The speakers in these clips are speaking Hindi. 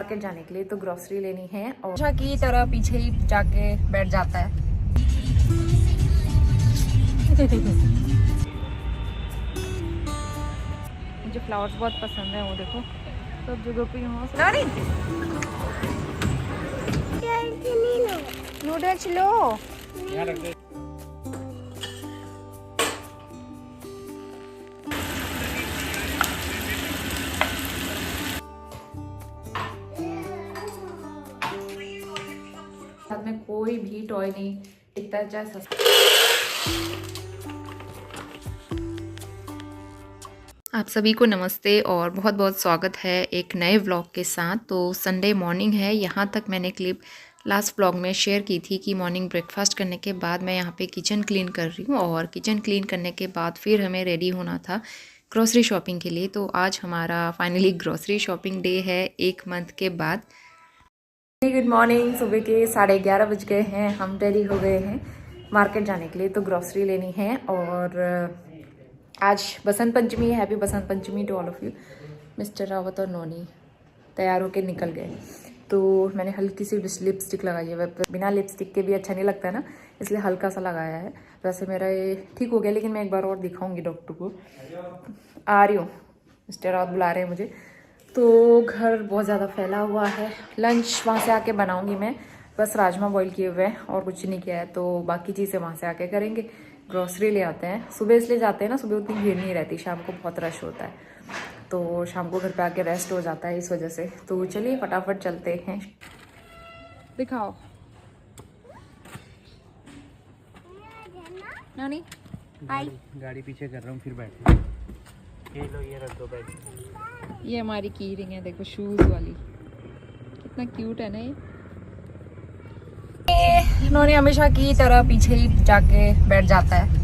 मार्केट जाने के लिए, तो ग्रोसरी लेनी है और अच्छा की तरह पीछे ही जाके बैठ जाता है। मुझे फ्लावर्स बहुत पसंद है, वो देखो सब जगह पे यहाँ से नूडल्स लो। साथ में कोई भी टॉय नहीं, इतना चाहे सस्ता। आप सभी को नमस्ते और बहुत बहुत स्वागत है एक नए व्लॉग के साथ। तो संडे मॉर्निंग है, यहाँ तक मैंने क्लिप लास्ट व्लॉग में शेयर की थी कि मॉर्निंग ब्रेकफास्ट करने के बाद मैं यहाँ पे किचन क्लीन कर रही हूँ और किचन क्लीन करने के बाद फिर हमें रेडी होना था ग्रोसरी शॉपिंग के लिए। तो आज हमारा फाइनली ग्रोसरी शॉपिंग डे है 1 मंथ के बाद। गुड मॉर्निंग, सुबह के 11:30 बज गए हैं। हम रेडी हो गए हैं मार्केट जाने के लिए, तो ग्रोसरी लेनी है। और आज बसंत पंचमी है। Happy Basant Panchami to all of you. Mister Rawat और नोनी तैयार होकर निकल गए। तो मैंने हल्की सी लिपस्टिक लगाई है, बिना लिपस्टिक के भी अच्छा नहीं लगता है ना, इसलिए हल्का सा लगाया है। वैसे मेरा ये ठीक हो गया, लेकिन मैं एक बार और दिखाऊंगी डॉक्टर को। आ रही हूँ, मिस्टर रावत बुला रहे हैं मुझे। तो घर बहुत ज़्यादा फैला हुआ है। लंच वहाँ से आके बनाऊंगी मैं, बस राजमा बॉईल किए हुए हैं और कुछ नहीं किया है। तो बाकी चीज़ें वहाँ से आके करेंगे। ग्रोसरी ले आते हैं, सुबह इसलिए जाते हैं ना, सुबह उतनी भीड़ नहीं रहती, शाम को बहुत रश होता है, तो शाम को घर पे आके रेस्ट हो जाता है इस वजह से। तो चलिए फटाफट चलते हैं। दिखाओ नानी। हाय, गाड़ी पीछे कर रहा हूँ, फिर बैठ ये लो, ये रख दो बैग। ये हमारी की रिंग है, देखो शूज वाली, कितना क्यूट है ना ये। इन्होंने हमेशा की तरह पीछे ही जाके बैठ जाता है।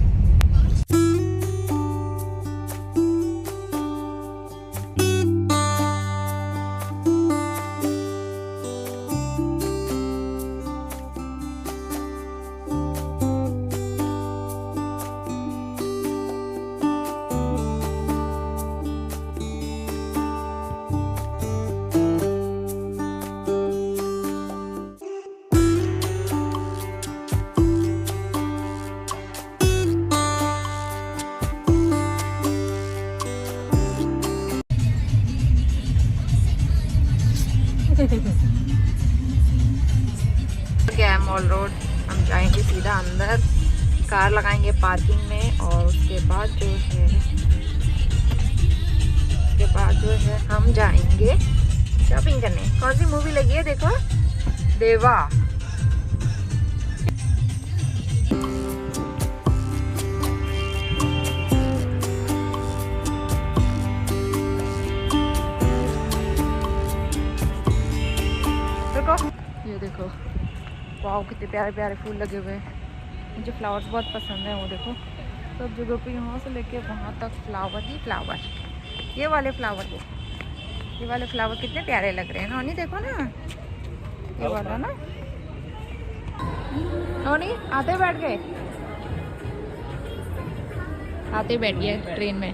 क्या है मॉल रोड, हम जाएंगे सीधा अंदर, कार लगाएंगे पार्किंग में और उसके बाद जो है हम जाएंगे शॉपिंग करने। कौन सी मूवी लगी है देखो, देवा। ये देखो, वाह कितने प्यारे प्यारे फूल लगे हुए हैं। मुझे फ्लावर्स बहुत पसंद है, वो देखो सब जगह पे, यहाँ से लेके वहाँ तक फ्लावर ही फ्लावर। ये वाले फ्लावर देखो, ये वाले फ्लावर कितने प्यारे लग रहे हैं। नोनी देखो ना, ये वाला ना। नोनी आते बैठ गए, आते बैठ गए ट्रेन में।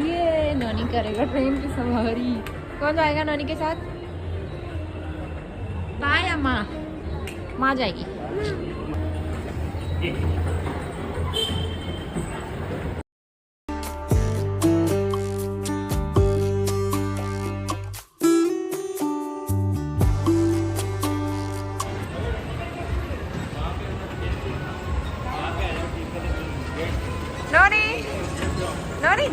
ये नोनी करेगा ट्रेन की सवारी। कौन जाएगा नोनी के साथ? बाय अम्मा, माँ जाएगी। नोनी नोनी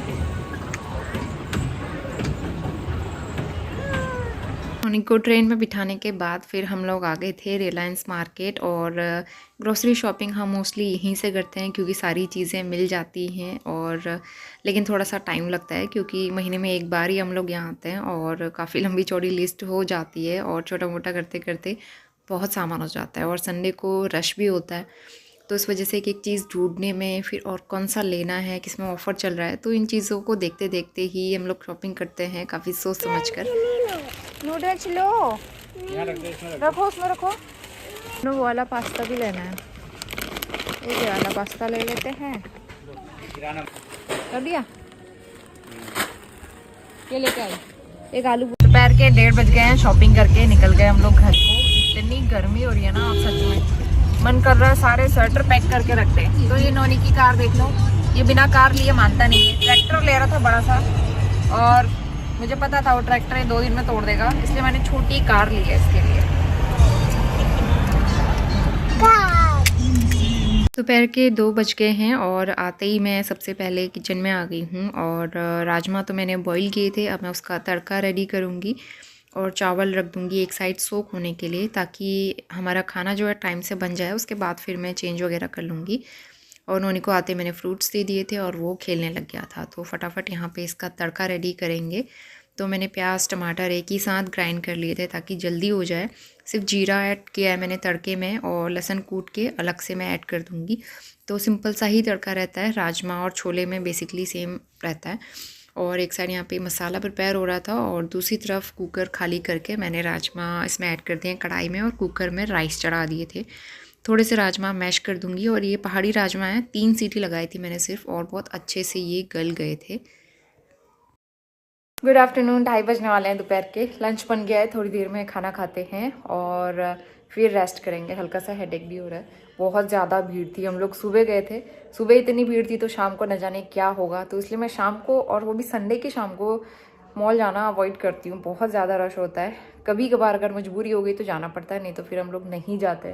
नोनी को ट्रेन में बिठाने के बाद फिर हम लोग आ गए थे रिलायंस मार्केट। और ग्रोसरी शॉपिंग हम मोस्टली यहीं से करते हैं क्योंकि सारी चीज़ें मिल जाती हैं। और लेकिन थोड़ा सा टाइम लगता है क्योंकि महीने में एक बार ही हम लोग यहाँ आते हैं और काफ़ी लंबी चौड़ी लिस्ट हो जाती है और छोटा मोटा करते करते बहुत सामान हो जाता है। और संडे को रश भी होता है, तो इस वजह से एक एक चीज़ ढूंढने में, फिर और कौन सा लेना है, किस में ऑफ़र चल रहा है, तो इन चीज़ों को देखते देखते ही हम लोग शॉपिंग करते हैं काफ़ी सोच समझ कर। नूडल्स लो, रखो उसमें रखो। वो वाला पास्ता भी लेना है, ये वाला पास्ता ले लेते हैं। कर दिया, ये लेके आई एक आलू। दोपहर के 1:30 बज गए हैं, शॉपिंग करके निकल गए हम लोग घर को। इतनी गर्मी हो रही है ना, आप सच में मन कर रहा है सारे स्वेटर पैक करके रखते हैं। तो ये नोनी की कार देख लो, ये बिना कार लिए मानता नहीं है। ट्रैक्टर ले रहा था बड़ा सा, और मुझे पता था वो ट्रैक्टर 2 दिन में तोड़ देगा, इसलिए मैंने छोटी कार ली है इसके लिए। दोपहर के 2 बज गए हैं और आते ही मैं सबसे पहले किचन में आ गई हूँ। और राजमा तो मैंने बॉईल किए थे, अब मैं उसका तड़का रेडी करूँगी और चावल रख दूँगी एक साइड सोक होने के लिए, ताकि हमारा खाना जो है टाइम से बन जाए। उसके बाद फिर मैं चेंज वगैरह कर लूँगी। और नोनी को आते मैंने फ्रूट्स दे दिए थे और वो खेलने लग गया था, तो फटाफट यहाँ पे इसका तड़का रेडी करेंगे। तो मैंने प्याज टमाटर एक ही साथ ग्राइंड कर लिए थे ताकि जल्दी हो जाए। सिर्फ जीरा ऐड किया है मैंने तड़के में, और लहसुन कूट के अलग से मैं ऐड कर दूँगी। तो सिंपल सा ही तड़का रहता है, राजमा और छोले में बेसिकली सेम रहता है। और एक साइड यहाँ पे मसाला प्रिपेयर हो रहा था और दूसरी तरफ कुकर खाली करके मैंने राजमा इसमें ऐड कर दिए कढ़ाई में, और कुकर में राइस चढ़ा दिए थे। थोड़े से राजमा मैश कर दूँगी। और ये पहाड़ी राजमा है, 3 सीटी लगाई थी मैंने सिर्फ, और बहुत अच्छे से ये गल गए थे। गुड आफ्टरनून, 2:30 बजने वाले हैं दोपहर के। लंच बन गया है, थोड़ी देर में खाना खाते हैं और फिर रेस्ट करेंगे। हल्का सा हेडेक भी हो रहा है, बहुत ज़्यादा भीड़ थी। हम लोग सुबह गए थे, सुबह इतनी भीड़ थी तो शाम को न जाने क्या होगा। तो इसलिए मैं शाम को, और वो भी संडे की शाम को, मॉल जाना अवॉइड करती हूँ। बहुत ज़्यादा रश होता है। कभी कभार अगर मजबूरी हो गई तो जाना पड़ता है, नहीं तो फिर हम लोग नहीं जाते।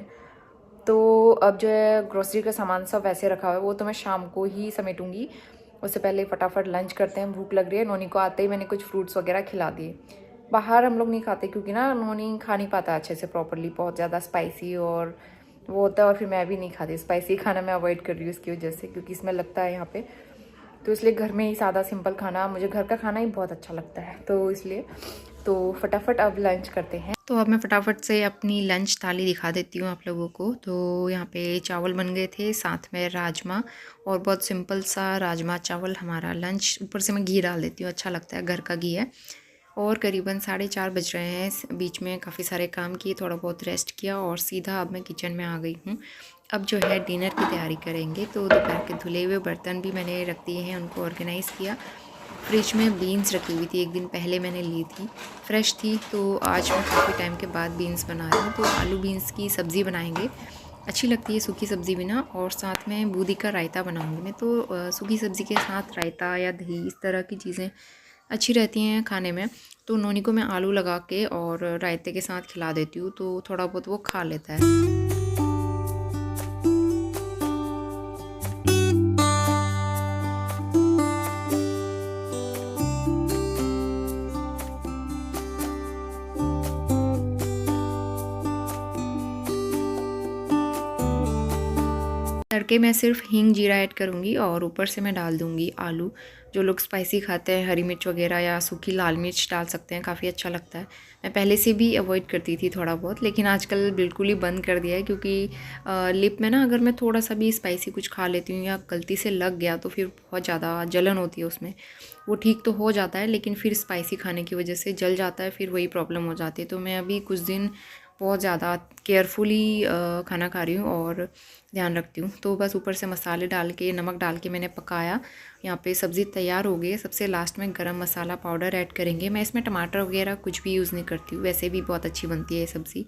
तो अब जो है ग्रोसरी का सामान सब वैसे रखा हुआ है, वो तो मैं शाम को ही समेटूंगी। उससे पहले फटाफट लंच करते हैं, भूख लग रही है। नोनी को आते ही मैंने कुछ फ्रूट्स वगैरह खिला दिए। बाहर हम लोग नहीं खाते क्योंकि ना नोनी खा नहीं पाता अच्छे से प्रॉपरली, बहुत ज़्यादा स्पाइसी और वो होता है, और फिर मैं भी नहीं खाती स्पाइसी खाना। मैं अवॉइड कर रही हूँ इसकी वजह से, क्योंकि इसमें लगता है यहाँ पे। तो इसलिए घर में ही सादा सिंपल खाना, मुझे घर का खाना ही बहुत अच्छा लगता है, तो इसलिए। तो फटाफट अब लंच करते हैं। तो अब मैं फटाफट से अपनी लंच थाली दिखा देती हूँ आप लोगों को। तो यहाँ पे चावल बन गए थे, साथ में राजमा, और बहुत सिंपल सा राजमा चावल हमारा लंच। ऊपर से मैं घी डाल देती हूँ, अच्छा लगता है, घर का घी है। और करीबन 4:30 बज रहे हैं। बीच में काफ़ी सारे काम किए, थोड़ा बहुत रेस्ट किया, और सीधा अब मैं किचन में आ गई हूँ। अब जो है डिनर की तैयारी करेंगे। तो दोपहर के धुले हुए बर्तन भी मैंने रख दिए हैं, उनको ऑर्गेनाइज़ किया। फ्रिज में बीन्स रखी हुई थी, एक दिन पहले मैंने ली थी, फ्रेश थी। तो आज मैं काफ़ी टाइम के बाद बीन्स बना रही हूँ। तो आलू बीन्स की सब्ज़ी बनाएंगे, अच्छी लगती है सूखी सब्ज़ी भी ना। और साथ में बूंदी का रायता बनाऊंगी मैं। तो सूखी सब्ज़ी के साथ रायता या दही, इस तरह की चीज़ें अच्छी रहती हैं खाने में। तो नोनी को मैं आलू लगा के और रायते के साथ खिला देती हूँ, तो थोड़ा बहुत वो खा लेता है। तड़के में सिर्फ हींग जीरा ऐड करूँगी, और ऊपर से मैं डाल दूँगी आलू। जो लोग स्पाइसी खाते हैं, हरी मिर्च वगैरह या सूखी लाल मिर्च डाल सकते हैं, काफ़ी अच्छा लगता है। मैं पहले से भी अवॉइड करती थी थोड़ा बहुत, लेकिन आजकल बिल्कुल ही बंद कर दिया है। क्योंकि लिप में ना अगर मैं थोड़ा सा भी स्पाइसी कुछ खा लेती हूँ या गलती से लग गया, तो फिर बहुत ज़्यादा जलन होती है उसमें। वो ठीक तो हो जाता है, लेकिन फिर स्पाइसी खाने की वजह से जल जाता है, फिर वही प्रॉब्लम हो जाती है। तो मैं अभी कुछ दिन बहुत ज़्यादा केयरफुली खाना खा रही हूँ और ध्यान रखती हूँ। तो बस ऊपर से मसाले डाल के, नमक डाल के मैंने पकाया। यहाँ पे सब्ज़ी तैयार हो गई है। सबसे लास्ट में गरम मसाला पाउडर ऐड करेंगे। मैं इसमें टमाटर वगैरह कुछ भी यूज़ नहीं करती हूँ, वैसे भी बहुत अच्छी बनती है ये सब्ज़ी।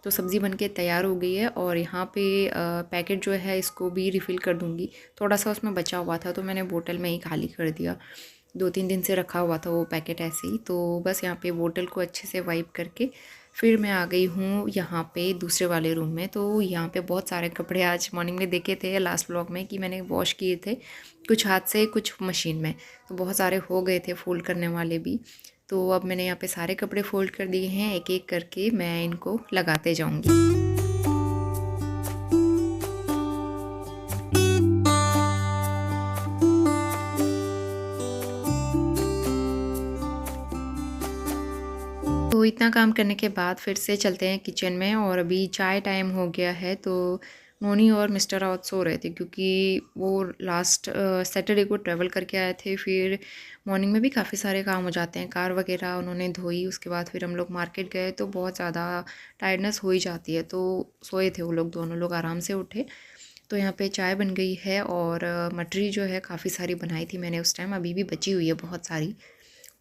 तो सब्ज़ी बनके तैयार हो गई है। और यहाँ पे पैकेट जो है इसको भी रिफ़िल कर दूँगी। थोड़ा सा उसमें बचा हुआ था तो मैंने बोतल में ही खाली कर दिया। 2-3 दिन से रखा हुआ था वो पैकेट ऐसे ही। तो बस यहाँ पे बोतल को अच्छे से वाइप करके फिर मैं आ गई हूँ यहाँ पे दूसरे वाले रूम में। तो यहाँ पे बहुत सारे कपड़े आज मॉर्निंग में देखे थे लास्ट व्लॉग में कि मैंने वॉश किए थे, कुछ हाथ से कुछ मशीन में। तो बहुत सारे हो गए थे फोल्ड करने वाले भी। तो अब मैंने यहाँ पे सारे कपड़े फोल्ड कर दिए हैं, एक एक करके मैं इनको लगाते जाऊँगी। तो इतना काम करने के बाद फिर से चलते हैं किचन में। और अभी चाय टाइम हो गया है। तो नोनी और मिस्टर रावत सो रहे थे, क्योंकि वो लास्ट सैटरडे को ट्रैवल करके आए थे। फिर मॉर्निंग में भी काफ़ी सारे काम हो जाते हैं, कार वगैरह उन्होंने धोई, उसके बाद फिर हम लोग मार्केट गए, तो बहुत ज़्यादा टायर्डनेस हो ही जाती है। तो सोए थे वो लोग, दोनों लोग आराम से उठे। तो यहाँ पे चाय बन गई है, और मटरी जो है काफ़ी सारी बनाई थी मैंने उस टाइम, अभी भी बची हुई है बहुत सारी।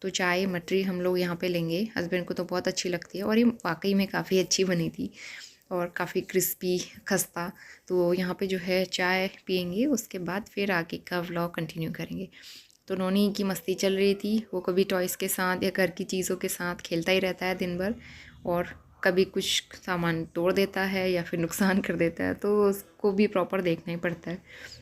तो चाय मटरी हम लोग यहाँ पे लेंगे। हस्बैंड को तो बहुत अच्छी लगती है और ये वाकई में काफ़ी अच्छी बनी थी और काफ़ी क्रिस्पी खस्ता। तो यहाँ पे जो है चाय पियेंगे, उसके बाद फिर आगे का व्लॉग कंटिन्यू करेंगे। तो नोनी की मस्ती चल रही थी, वो कभी टॉयज़ के साथ या घर की चीज़ों के साथ खेलता ही रहता है दिन भर, और कभी कुछ सामान तोड़ देता है या फिर नुकसान कर देता है, तो उसको भी प्रॉपर देखना ही पड़ता है।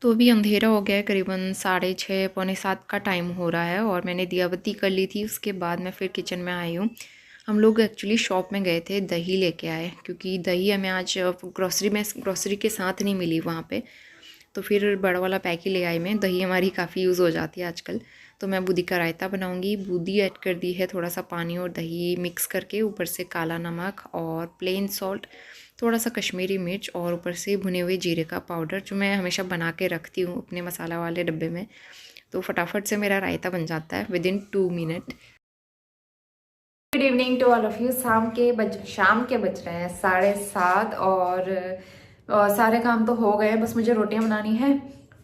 तो अभी अंधेरा हो गया है, करीबन 6:30 पौने 7 का टाइम हो रहा है और मैंने दिया बत्ती कर ली थी। उसके बाद मैं फिर किचन में आई हूँ। हम लोग एक्चुअली शॉप में गए थे, दही लेके आए, क्योंकि दही हमें आज ग्रॉसरी के साथ नहीं मिली वहाँ पे। तो फिर बड़ा वाला पैक ही ले आई मैं। दही हमारी काफ़ी यूज़ हो जाती है आजकल। तो मैं बूंदी का रायता बनाऊंगी। बूंदी ऐड कर दी है, थोड़ा सा पानी और दही मिक्स करके, ऊपर से काला नमक और प्लेन सॉल्ट, थोड़ा सा कश्मीरी मिर्च और ऊपर से भुने हुए जीरे का पाउडर, जो मैं हमेशा बना के रखती हूँ अपने मसाला वाले डब्बे में। तो फटाफट से मेरा रायता बन जाता है within 2 minute. Good evening to all of you. शाम के बज रहे हैं 7:30 और सारे काम तो हो गए, बस मुझे रोटियां बनानी है।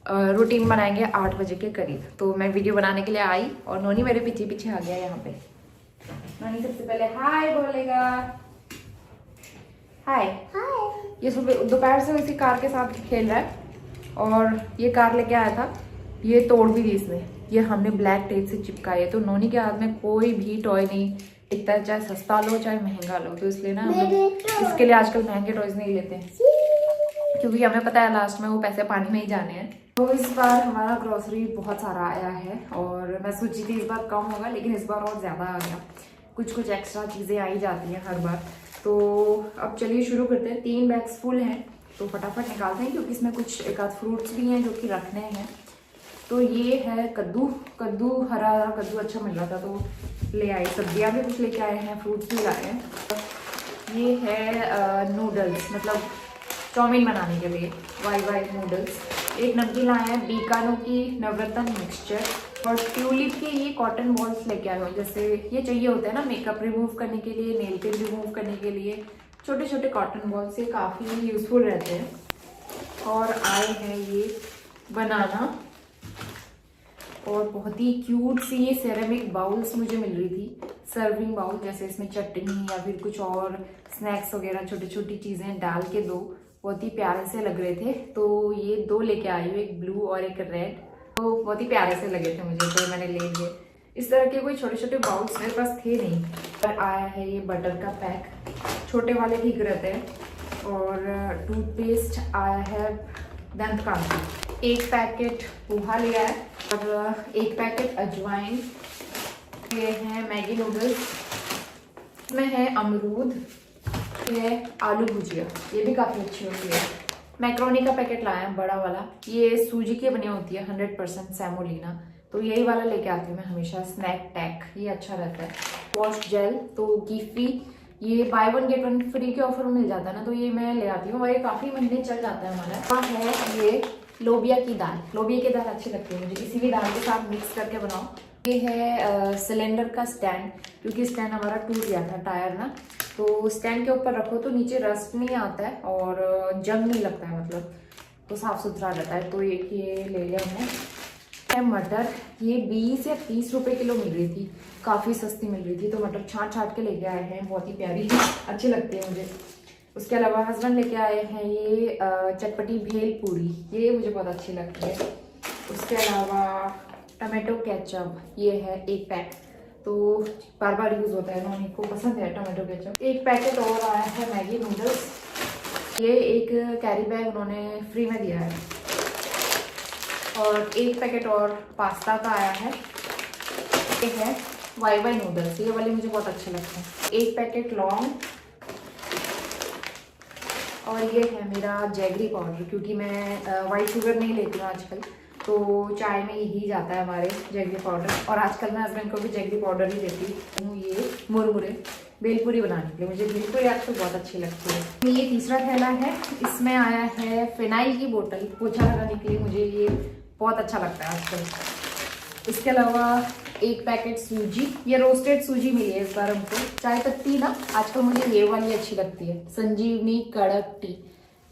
रोटी बनाएंगे 8 बजे के करीब। तो मैं वीडियो बनाने के लिए आई और नोनी मेरे पीछे पीछे आ गया यहाँ पे। नोनी सबसे पहले हाय बोलेगा। हाय। ये सुबह दोपहर से इसी कार के साथ खेल रहा है और ये कार लेके आया था, ये तोड़ भी दी इसने। ये हमने ब्लैक टेप से चिपकाई है। तो नोनी के हाथ में कोई भी टॉय नहीं टिकता है, चाहे सस्ता लो चाहे महंगा लो। तो इसलिए ना हम लोग इसके लिए आजकल महंगे टॉयज नहीं लेते हैं, क्योंकि हमें पता है लास्ट में वो पैसे पानी में ही जाने हैं। तो इस बार हमारा ग्रोसरी बहुत सारा आया है और मैं सोची थी इस बार कम होगा, लेकिन इस बार और ज़्यादा आ गया। कुछ एक्स्ट्रा चीज़ें आई जाती हैं हर बार। तो अब चलिए शुरू करते हैं। 3 बैग्स फुल हैं, तो फटाफट निकालते हैं, क्योंकि इसमें कुछ एक आध फ्रूट्स भी हैं जो कि रखने हैं। तो ये है कद्दू हरा कद्दू अच्छा मिल रहा था तो ले आई। सब्जियां भी कुछ लेके आए हैं, फ्रूट्स भी लाए हैं। ये है नूडल्स, मतलब चाउमीन बनाने के लिए वाई नूडल्स। एक नमकीन लाए हैं बीकानो की नवरत्न मिक्सचर, और ट्यूलिप के ये कॉटन बॉल्स लेके आए हुए। जैसे ये चाहिए होते हैं ना मेकअप रिमूव करने के लिए, नेल पेंट रिमूव करने के लिए, छोटे छोटे कॉटन बॉल्स, ये काफ़ी यूजफुल रहते हैं। और आए हैं ये बनाना, और बहुत ही क्यूट सी ये सेरेमिक बाउल्स मुझे मिल रही थी, सर्विंग बाउल, जैसे इसमें चटनी या फिर कुछ और स्नैक्स वगैरह छोटी छोटी चीज़ें डाल के दो, बहुत ही प्यारे से लग रहे थे। तो ये 2 लेके आई हूँ, एक ब्लू और एक रेड। तो बहुत ही प्यारे से लगे थे मुझे, तो मैंने ले लिए। इस तरह के कोई छोटे छोटे बाउल्स मेरे पास थे नहीं। पर आया है ये बटर का पैक, छोटे वाले ठीक रहते हैं। और टूथपेस्ट आया है दंतकांति, एक पैकेट पोहा लिया है और एक पैकेट अजवाइन। ये है मैगी नूडल्स, इसमें है अमरूद, ये आलू भुजिया, ये भी काफ़ी अच्छी होती है। मैक्रोनी का पैकेट लाया है बड़ा वाला, ये सूजी की बनी होती है 100% सेमोलिना, तो यही वाला लेके आती हूँ मैं हमेशा। स्नैक टैक, ये अच्छा रहता है। वॉश जेल, तो कीफी, ये बाय 1 गेट 1 फ्री के ऑफर में मिल जाता है ना, तो ये मैं ले आती हूँ और ये काफ़ी महीने चल जाता है हमारा। है ये लोबिया की दाल, लोबिया की दाल अच्छी लगती है मुझे, किसी भी दाल के साथ मिक्स करके बनाओ। ये है सिलेंडर का स्टैंड, क्योंकि स्टैंड हमारा टूट गया था टायर ना, तो स्टैंड के ऊपर रखो तो नीचे रस्ट नहीं आता है और जंग नहीं लगता है, मतलब तो साफ सुथरा रहता है। तो ये ले लिया हमने। मटर, ये 20 या 30 रुपए किलो मिल रही थी, काफ़ी सस्ती मिल रही थी। तो मटर छाट के लेके आए हैं, बहुत ही प्यारी अच्छी लगती है मुझे। उसके अलावा हस्बैंड लेके आए हैं ये चटपटी भेल पूरी, ये मुझे बहुत अच्छी लगती है। उसके अलावा टमाटो केचप, ये है 1 पैक, तो बार बार यूज़ होता है, नोनी को पसंद है टमाटो केचप। 1 पैकेट और आया है मैगी नूडल्स, ये एक कैरी बैग उन्होंने फ्री में दिया है। और 1 पैकेट और पास्ता का आया है। ये है वाई नूडल्स, ये वाले मुझे बहुत अच्छे लगते हैं। 1 पैकेट लौंग, और ये है मेरा जैगरी पाउडर, क्योंकि मैं वाइट शुगर नहीं लेती हूँ आजकल, तो चाय में यही जाता है हमारे जैगरी पाउडर। और आजकल मैं हस्बैंड को भी जैगरी पाउडर ही देती हूँ। ये मुरमुरे भेलपूरी बनाने के लिए, मुझे भेलपूरी आज तो बहुत अच्छी लगती है। ये तीसरा थैला है, इसमें आया है फिनाइल की बोतल, पोछा लगाने के लिए, मुझे ये बहुत अच्छा लगता है आजकल। इसके अलावा 1 पैकेट सूजी, ये रोस्टेड सूजी मिली है इस बार हमको। चाय पत्ती ना आजकल मुझे ये वाली अच्छी लगती है, संजीवनी कड़क टी,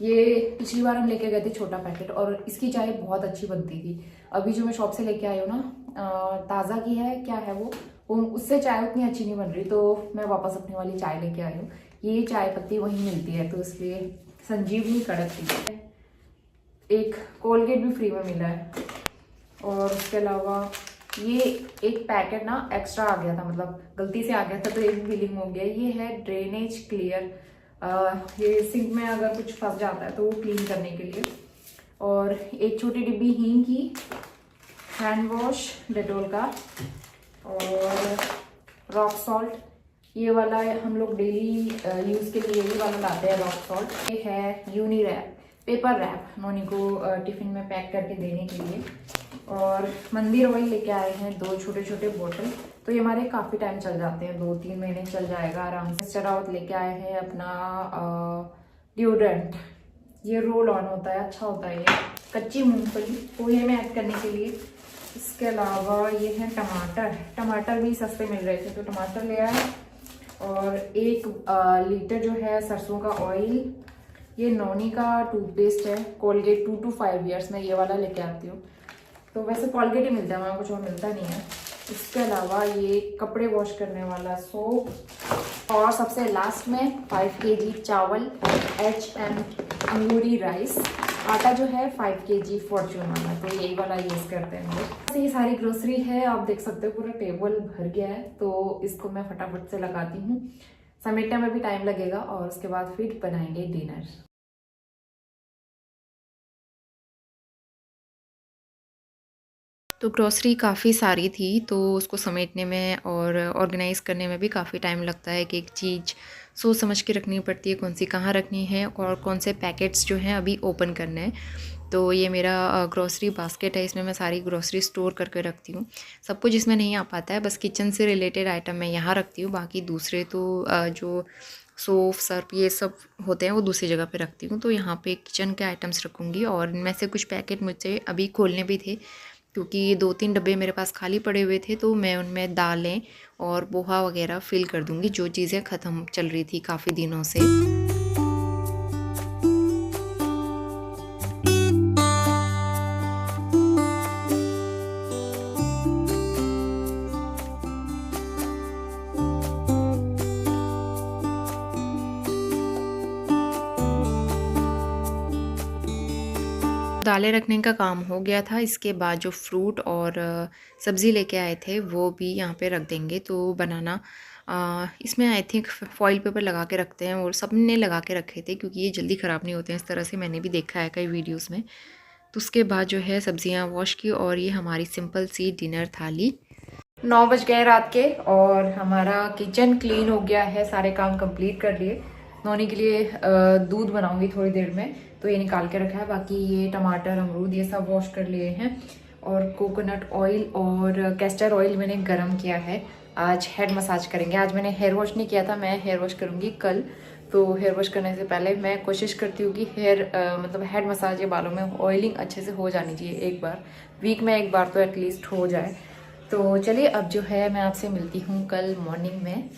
ये पिछली बार हम लेके गए थे छोटा पैकेट, और इसकी चाय बहुत अच्छी बनती थी। अभी जो मैं शॉप से लेके आई हूँ ना, ताज़ा की है, क्या है वो उससे चाय उतनी अच्छी नहीं बन रही, तो मैं वापस अपनी वाली चाय लेके आई हूँ। ये चाय पत्ती वहीं मिलती है, तो इसलिए संजीवनी कड़क टी। एक कोलगेट भी फ्री में मिला है, और उसके अलावा ये एक पैकेट ना एक्स्ट्रा आ गया था, मतलब गलती से आ गया था, तो एक बिलिंग हो गया। ये है ड्रेनेज क्लियर, ये सिंक में अगर कुछ फंस जाता है तो वो क्लीन करने के लिए। और एक छोटी डिब्बी हींग की, हैंड वॉश डेटोल का, और रॉक सॉल्ट, ये वाला हम लोग डेली यूज़ के लिए यही वाला लाते हैं, रॉक सॉल्ट। ये है यूनी रैप, पेपर रैप, नोनी को टिफ़िन में पैक करके देने के लिए। और मंदिर ऑयल लेके आए हैं 2 छोटे छोटे बोतल, तो ये हमारे काफ़ी टाइम चल जाते हैं, 2-3 महीने चल जाएगा आराम से। चरावत लेके आए हैं अपना डिओड्रेंट, ये रोल ऑन होता है, अच्छा होता है ये, कच्ची मूंगफली पोहे में ऐड करने के लिए। इसके अलावा ये है टमाटर, टमाटर भी सस्ते मिल रहे थे तो टमाटर ले आए। और 1 लीटर जो है सरसों का ऑयल। ये नोनी का टूथपेस्ट है, कोलगेट 2 to 5 years, मैं ये वाला लेके आती हूँ, तो वैसे कोलगेट ही मिलता है, वहाँ कुछ और मिलता नहीं है। इसके अलावा ये कपड़े वॉश करने वाला सोप, और सबसे लास्ट में 5 kg चावल, HM अंगूरी राइस। आटा जो है 5 kg फॉर्च्यून वाला, तो यही वाला यूज़ करते हैं हम लोग। ये सारी ग्रोसरी है, आप देख सकते हो पूरा टेबल भर गया है, तो इसको मैं फटाफट से लगाती हूँ, समेटने में भी टाइम लगेगा, और उसके बाद फिर बनाएंगे डिनर। तो ग्रॉसरी काफ़ी सारी थी, तो उसको समेटने में और ऑर्गेनाइज़ करने में भी काफ़ी टाइम लगता है कि एक चीज़ सोच समझ के रखनी पड़ती है, कौन सी कहाँ रखनी है, और कौन से पैकेट्स जो हैं अभी ओपन करने हैं। तो ये मेरा ग्रॉसरी बास्केट है, इसमें मैं सारी ग्रॉसरी स्टोर करके रखती हूँ। सब कुछ इसमें नहीं आ पाता है, बस किचन से रिलेटेड आइटम मैं यहाँ रखती हूँ, बाकी दूसरे तो जो सोप सर्फ ये सब होते हैं वो दूसरी जगह पे रखती हूँ। तो यहाँ पे किचन के आइटम्स रखूँगी, और इनमें से कुछ पैकेट मुझे अभी खोलने भी थे, क्योंकि 2-3 डब्बे मेरे पास खाली पड़े हुए थे, तो मैं उनमें दालें और पोहा वगैरह फिल कर दूँगी, जो चीज़ें ख़त्म चल रही थी काफ़ी दिनों से। दालें रखने का काम हो गया था। इसके बाद जो फ्रूट और सब्ज़ी लेके आए थे वो भी यहाँ पे रख देंगे। तो बनाना इसमें आई थिंक फॉइल पेपर लगा के रखते हैं, और सब ने लगा के रखे थे क्योंकि ये जल्दी ख़राब नहीं होते हैं, इस तरह से मैंने भी देखा है कई वीडियोस में। तो उसके बाद जो है सब्ज़ियाँ वॉश की, और ये हमारी सिंपल सी डिनर थाली। 9 बज गए रात के, और हमारा किचन क्लीन हो गया है, सारे काम कंप्लीट कर लिए। नोनी के लिए दूध बनाऊंगी थोड़ी देर में, तो ये निकाल के रखा है। बाकी ये टमाटर, अमरूद ये सब वॉश कर लिए हैं, और कोकोनट ऑयल और कैस्टर ऑयल मैंने गरम किया है। आज हेड मसाज करेंगे। आज मैंने हेयर वॉश नहीं किया था, मैं हेयर वॉश करूँगी कल। तो हेयर वॉश करने से पहले मैं कोशिश करती हूँ कि मतलब हेड मसाज या बालों में ऑयलिंग अच्छे से हो जानी चाहिए, एक बार वीक में एक बार तो एटलीस्ट हो जाए। तो चलिए अब जो है मैं आपसे मिलती हूँ कल मॉर्निंग में।